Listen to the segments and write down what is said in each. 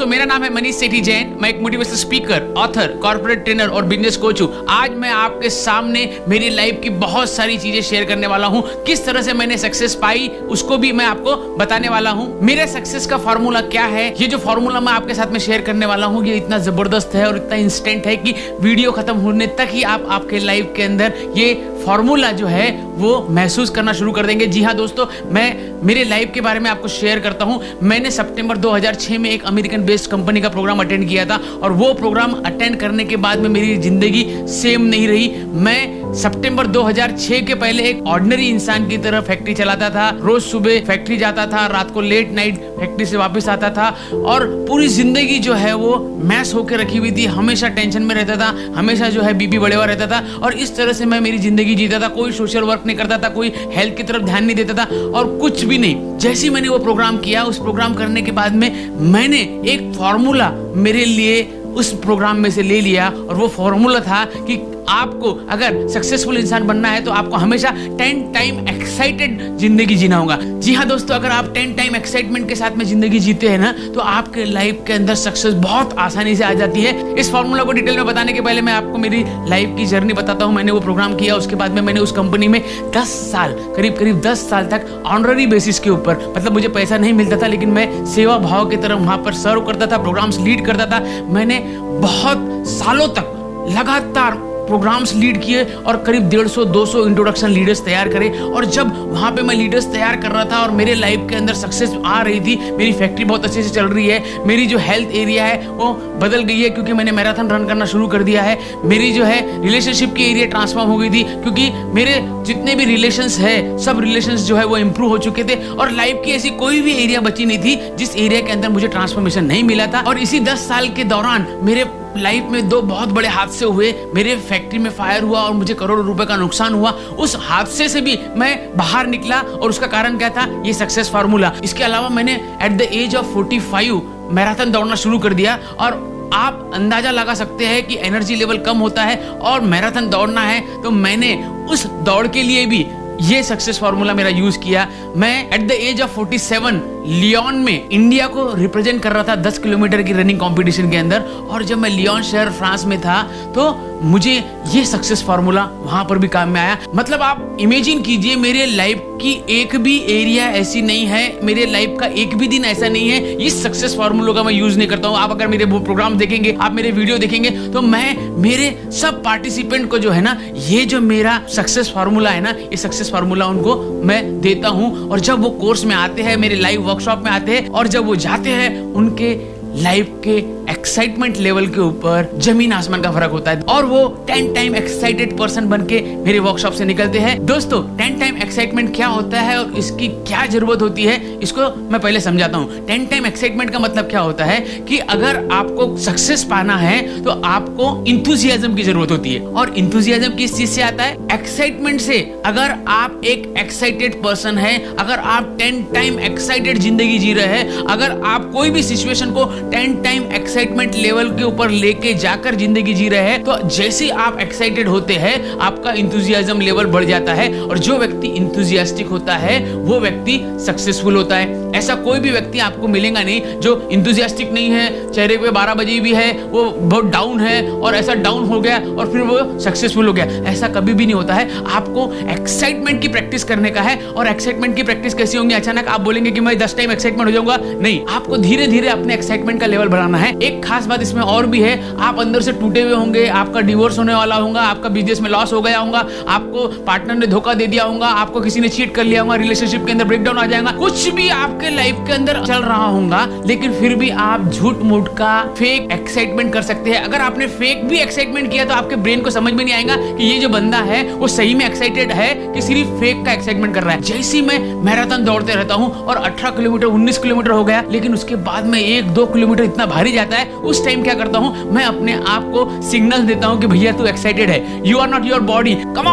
दोस्तों, मेरा नाम है मनीष सेठी जैन। मैं एक motivational speaker, author, corporate trainer और बिजनेस कोच हूँ। आज मैं आपके सामने मेरी लाइफ की बहुत सारी चीजें शेयर करने वाला हूँ। किस तरह से मैंने सक्सेस पाई उसको भी मैं आपको बताने वाला हूँ। मेरे सक्सेस का फॉर्मूला क्या है, ये जो फॉर्मूला मैं आपके साथ में शेयर करने वाला हूँ, ये इतना जबरदस्त है और इतना इंस्टेंट है कि वीडियो खत्म होने तक ही आप आपके लाइफ के अंदर ये फॉर्मूला जो है वो महसूस करना शुरू कर देंगे। जी हाँ दोस्तों, मैं मेरे लाइफ के बारे में आपको शेयर करता हूँ। मैंने सितंबर 2006 में एक अमेरिकन बेस्ड कंपनी का प्रोग्राम अटेंड किया था और वो प्रोग्राम अटेंड करने के बाद में मेरी जिंदगी सेम नहीं रही। मैं सितंबर 2006 के पहले एक ऑर्डिनरी इंसान की तरह फैक्ट्री चलाता था। रोज सुबह फैक्ट्री जाता था, रात को लेट नाइट फैक्ट्री से वापस आता था और पूरी जिंदगी जो है वो मैस होकर रखी हुई थी। हमेशा टेंशन में रहता था, हमेशा जो है बीपी बढ़े हुआ रहता था और इस तरह से मैं मेरी जिंदगी जीता था। कोई सोशल वर्क नहीं करता था, कोई हेल्थ की तरफ ध्यान नहीं देता था और कुछ भी नहीं। जैसे ही मैंने वो प्रोग्राम किया, उस प्रोग्राम करने के बाद में मैंने एक फॉर्मूला मेरे लिए उस प्रोग्राम में से ले लिया और वो फॉर्मूला था कि आपको अगर सक्सेसफुल इंसान बनना है तो आपको हमेशा 10 टाइम एक्साइटेड जिंदगी जीना होगा। जी हाँ दोस्तों, अगर आप 10 टाइम एक्साइटमेंट के साथ में जिंदगी जीते हैं ना तो आपके लाइफ के अंदर सक्सेस बहुत आसानी से आ जाती है। इस फॉर्मूला को डिटेल में बताने के पहले मैं आपको मेरी लाइफ की जर्नी बताता हूँ। मैंने वो प्रोग्राम किया, उसके बाद में मैंने उस कंपनी में 10 साल करीब 10 साल तक ऑनररी बेसिस के ऊपर, मतलब मुझे पैसा नहीं मिलता था लेकिन मैं सेवा भाव की तरह वहां पर सर्व करता था, प्रोग्राम्स लीड करता था। मैंने बहुत सालों तक लगातार प्रोग्राम्स लीड किए और करीब 150-200 इंट्रोडक्शन लीडर्स तैयार करे। और जब वहां पे मैं लीडर्स तैयार कर रहा था और मेरे लाइफ के अंदर सक्सेस आ रही थी, मेरी फैक्ट्री बहुत अच्छे से चल रही है, मेरी जो हेल्थ एरिया है वो बदल गई है क्योंकि मैंने मैराथन रन करना शुरू कर दिया है, मेरी जो है रिलेशनशिप की एरिया ट्रांसफॉर्म हो गई थी क्योंकि मेरे जितने भी रिलेशंस है सब रिलेशंस जो है वो इंप्रूव हो चुके थे और लाइफ की ऐसी कोई भी एरिया बची नहीं थी जिस एरिया के अंदर मुझे ट्रांसफॉर्मेशन नहीं मिला था। और इसी 10 साल के दौरान मेरे लाइफ में 2 बहुत बड़े हादसे हुए। मेरे फैक्ट्री में फायर हुआ और मुझे करोड़ों रुपए का नुकसान हुआ। उस हादसे से भी मैं बाहर निकला और उसका कारण क्या था? ये सक्सेस फार्मूला। इसके अलावा मैंने at the age of 45 marathon दौड़ना शुरू कर दिया और आप अंदाजा लगा सकते हैं कि एनर्जी लेवल कम होता है और मैराथन दौड़ना है तो मैंने उस दौड़ के लिए भी ये सक्सेस फार्मूला मेरा यूज किया। मैं at the age of 47 Lyon में इंडिया को रिप्रेजेंट कर रहा था 10 किलोमीटर की रनिंग कंपटीशन के अंदर। और जब मैं लियोन शहर फ्रांस में था तो मुझे ये सक्सेस फार्मूला वहां पर भी काम में आया। मतलब आप इमेजिन कीजिए, मेरे लाइफ की एक भी एरिया ऐसी नहीं है, मेरे लाइफ का एक भी दिन ऐसा नहीं है इस सक्सेस फार्मूला का मैं यूज नहीं करता हूँ। आप अगर मेरे प्रोग्राम देखेंगे, आप मेरे वीडियो देखेंगे तो मैं मेरे सब पार्टिसिपेंट को जो है ना, ये जो मेरा सक्सेस फार्मूला है ना, ये सक्सेस फार्मूला उनको मैं देता हूँ। और जब वो कोर्स में आते हैं, मेरे लाइव वर्कशॉप में आते हैं और जब वो जाते हैं, उनके लाइफ के एक्साइटमेंट लेवल के ऊपर जमीन आसमान का फर्क होता है और वो 10 टाइम एक्साइटेड पर्सन बन के मेरे वर्कशॉप से निकलते हैं। दोस्तों, 10 टाइम एक्साइटमेंट क्या होता है और इसकी क्या जरूरत होती है, इसको मैं पहले समझाता हूँ। 10 टाइम एक्साइटमेंट का मतलब क्या होता है कि अगर आपको सक्सेस पाना है तो आपको इंथुजियाज्म की जरूरत होती है। और इंथुजियाज्म किस चीज से आता है? एक्साइटमेंट से। अगर आप एक एक्साइटेड पर्सन है, अगर आप 10 टाइम एक्साइटेड जिंदगी जी रहे हैं, अगर आप कोई भी सिचुएशन को 10 टाइम एक्साइटमेंट लेवल के ऊपर लेके जाकर जिंदगी जी रहे हैं, तो जैसे आप एक्साइटेड होते हैं आपका इंथुजियाज्म लेवल बढ़ जाता है और जो व्यक्ति इंथुजियास्टिक होता है वो व्यक्ति सक्सेसफुल होता है। ऐसा कोई भी व्यक्ति आपको मिलेगा नहीं जो इंथुजियास्टिक नहीं है, चेहरे पे 12 बजे भी है, वो बहुत डाउन है और ऐसा डाउन हो गया और फिर वो सक्सेसफुल हो गया, ऐसा कभी भी नहीं होता है। आपको एक्साइटमेंट की प्रैक्टिस करने का है। और एक्साइटमेंट की प्रैक्टिस कैसी होंगी? अचानक आप बोलेंगे कि मैं 10 टाइम एक्साइटमेंट हो जाऊंगा, नहीं, आपको धीरे धीरे अपने एक्साइटमेंट का लेवल बढ़ाना है। एक खास बात इसमें और भी है, आप अंदर से टूटे हुए होंगे, आपका डिवोर्स होने वाला होगा, आपका बिजनेस में लॉस हो गया होगा, आपको पार्टनर ने धोखा दे दिया होगा, आपको किसी ने चीट कर लिया होगा, रिलेशनशिप के अंदर ब्रेकडाउन आ जाएगा, कुछ भी आपके लाइफ के अंदर चल रहा होगा, लेकिन फिर भी आप झूठ मूठ का फेक एक्साइटमेंट कर सकते हैं। अगर आपने फेक भी एक्साइटमेंट किया तो आपके ब्रेन को समझ में नहीं आएगा कि ये जो बंदा है वो सही में एक्साइटेड है कि सिर्फ फेक का एक्साइटमेंट कर रहा है। जैसे ही मैं मैराथन दौड़ते रहता हूँ और 18 किलोमीटर 19 किलोमीटर हो गया, लेकिन उसके बाद में 1-2 किलोमीटर इतना भारी जाता है, उस टाइम क्या करता हूँ, मैं अपने आप को सिग्नल देता हूँ कि भैया तू एक्साइटेड है, you are not your body, come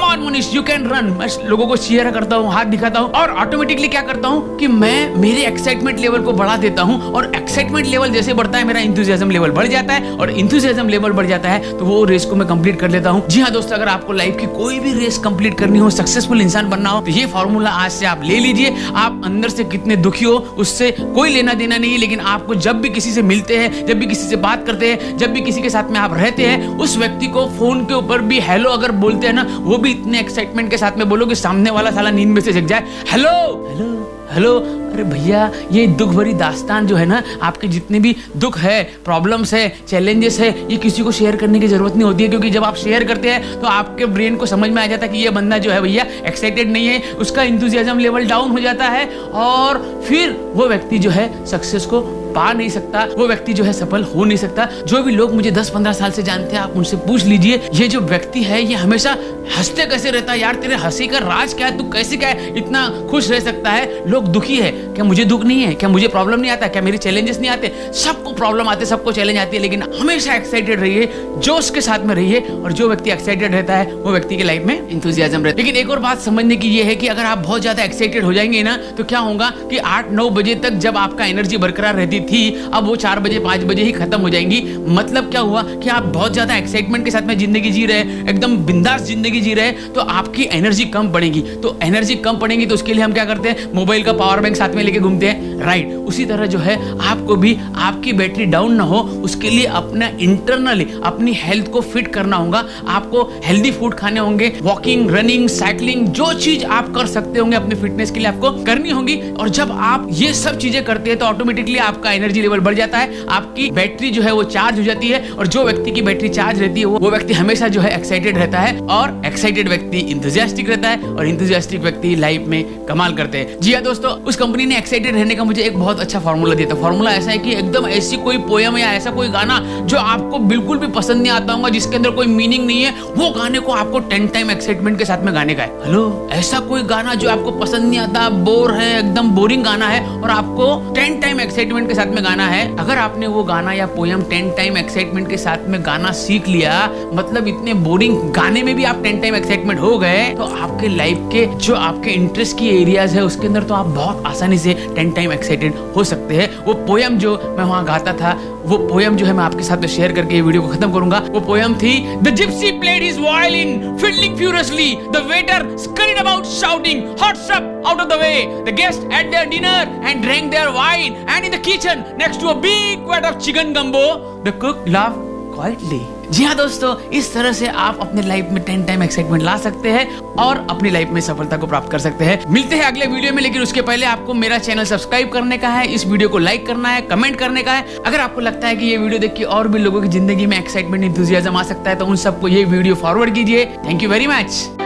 on Manish, you can run. मैं लोगों को चीयर करता हूँ, हाथ दिखाता हूँ और ऑटोमेटिकली क्या करता हूँ कि मैं मेरे एक्साइटमेंट लेवल को बढ़ा देता हूँ। और एक्साइटमेंट लेवल जैसे बढ़ता है मेरा इंथुजियाज्म लेवल बढ़ जाता है और इंथुजियाज्म लेवल बढ़ जाता है तो वो रेस को मैं कंप्लीट कर लेता हूँ। जी हाँ दोस्तों, अगर आपको लाइफ की कोई भी रेस कंप्लीट करनी हो, सक्सेसफुल इंसान बनना हो, तो ये फॉर्मूला आज से आप ले लीजिए। आप अंदर से कितने दुखी हो उससे कोई लेना देना नहीं है, लेकिन आपको जब जब भी किसी से मिलते हैं, जब भी किसी से बात करते हैं, जब भी किसी के साथ में आप रहते हैं, उस व्यक्ति को फोन के ऊपर भी हेलो अगर बोलते हैं ना, वो भी इतने एक्साइटमेंट के साथ में बोलो कि सामने वाला साला नींद में से जग जाए। Hello hello hello. अरे भैया, ये दुख भरी दास्तान जो है ना, आपके जितने भी दुख है, प्रॉब्लम्स है, चैलेंजेस है, ये किसी को शेयर करने की जरूरत नहीं होती है, क्योंकि जब आप शेयर करते हैं तो आपके ब्रेन को समझ में आ जाता है कि ये बंदा जो है भैया एक्साइटेड नहीं है, उसका इंथुजियाज्म लेवल डाउन हो जाता है और फिर वो व्यक्ति जो है सक्सेस को पा नहीं सकता, वो व्यक्ति जो है सफल हो नहीं सकता। जो भी लोग मुझे 10-15 साल से जानते हैं, आप उनसे पूछ लीजिए, ये जो व्यक्ति है ये हमेशा हंसते कैसे रहता है यार, तेरे हंसी का राज क्या है, तू कैसे क्या है इतना खुश रह सकता है। लोग दुखी है, क्या मुझे दुख नहीं है, क्या मुझे प्रॉब्लम नहीं आता, क्या मेरे चैलेंजेस नहीं आते? सबको प्रॉब्लम आते, सबको चैलेंज आती है, लेकिन हमेशा एक्साइटेड रहिए, जोश के साथ में रहिए, और जो व्यक्ति एक्साइटेड रहता है वो व्यक्ति की लाइफ में इंथुजियाज्म रहता है। लेकिन एक और बात समझने की ये है कि अगर आप बहुत ज्यादा एक्साइटेड हो जाएंगे ना, तो क्या होगा कि 8-9 बजे तक जब आपका एनर्जी बरकरार रहती थी, अब वो 4 बजे 5 बजे ही खत्म हो जाएंगी। मतलब क्या हुआ कि आप बहुत ज्यादा एक्साइटमेंट के साथ में जिंदगी जी रहे हैं, एकदम बिंदास जिंदगी जी रहे हैं, तो आपकी एनर्जी कम पड़ेगी। तो एनर्जी कम पड़ेगी तो उसके लिए हम क्या करते हैं, मोबाइल का पावर बैंक साथ में लेके घूमते हैं, राइट। उसी तरह जो है आपको भी आपकी बैटरी डाउन ना हो, उसके लिए अपना इंटरनली अपनी हेल्थ को फिट करना होगा। आपको हेल्दी फूड खाने होंगे, वॉकिंग, रनिंग, साइकिलिंग, जो चीज आप कर सकते होंगे अपने फिटनेस के लिए आपको करनी होगी। और जब आप ये सब चीजें करते हैं तो ऑटोमेटिकली आपका एनर्जी लेवल बढ़ जाता है, आपकी बैटरी जो है वो चार्ज हो जाती है, और जो व्यक्ति की बैटरी चार्ज रहती है वो व्यक्ति हमेशा जो है एक्साइटेड रहता है, और एक्साइटेड व्यक्ति इंथुजियास्टिक रहता है, और इंथुजियास्टिक व्यक्ति लाइफ में कमाल करते हैं। जी हाँ दोस्तों, उस कंपनी ने एक्साइटेड रहने का मुझे एक बहुत अच्छा फॉर्मूला दिया था। फॉर्मूला ऐसा है कि एकदम ऐसी कोई पोयम या ऐसा कोई गाना जो आपको बिल्कुल भी पसंद नहीं आता होगा, जिसके अंदर कोई मीनिंग नहीं है, वो गाने को आपको 10 टाइम एक्साइटमेंट के साथ में गाने का है। हेलो, ऐसा कोई गाना जो आपको पसंद नहीं आता, बोर है, एकदम बोरिंग गाना है, और आपको 10 टाइम एक्साइटमेंट के साथ में गाना है। अगर आपने वो गाना या पोयम 10 टाइम एक्साइटमेंट के साथ में गाना सीख लिया, मतलब इतने बोरिंग गाने में भी आप 10 टाइम एक्साइटमेंट हो गए, तो आपके लाइफ के जो आपके इंटरेस्ट की एरियाज है उसके अंदर तो आप बहुत आसानी से 10 टाइम एक्साइटेड हो सकते हैं। वो पोयम जो मैं वहां गाता था, वो पोयम जो है मैं आपके साथ में शेयर करके ये वीडियो को खत्म करूंगा। वो पोयम थी, the Gypsy played his violin fiddling furiously, the waiter scurried about shouting, "Hot's up, out of the way." The guests ate their dinner and drank their wine, and in the kitchen next to a big vat of chicken gumbo, the cook laughed quietly. जी हाँ दोस्तों, इस तरह से आप अपने life में 10 time excitement ला सकते हैं और अपनी लाइफ में सफलता को प्राप्त कर सकते हैं। मिलते हैं अगले वीडियो में, लेकिन उसके पहले आपको मेरा चैनल सब्सक्राइब करने का है, इस वीडियो को लाइक करना है, कमेंट करने का है। अगर आपको लगता है कि ये वीडियो देख के और भी लोगों की जिंदगी में एक्साइटमेंट, इंथुजियाज्म आ सकता है, तो उन सबको ये वीडियो फॉरवर्ड कीजिए। Thank you very much.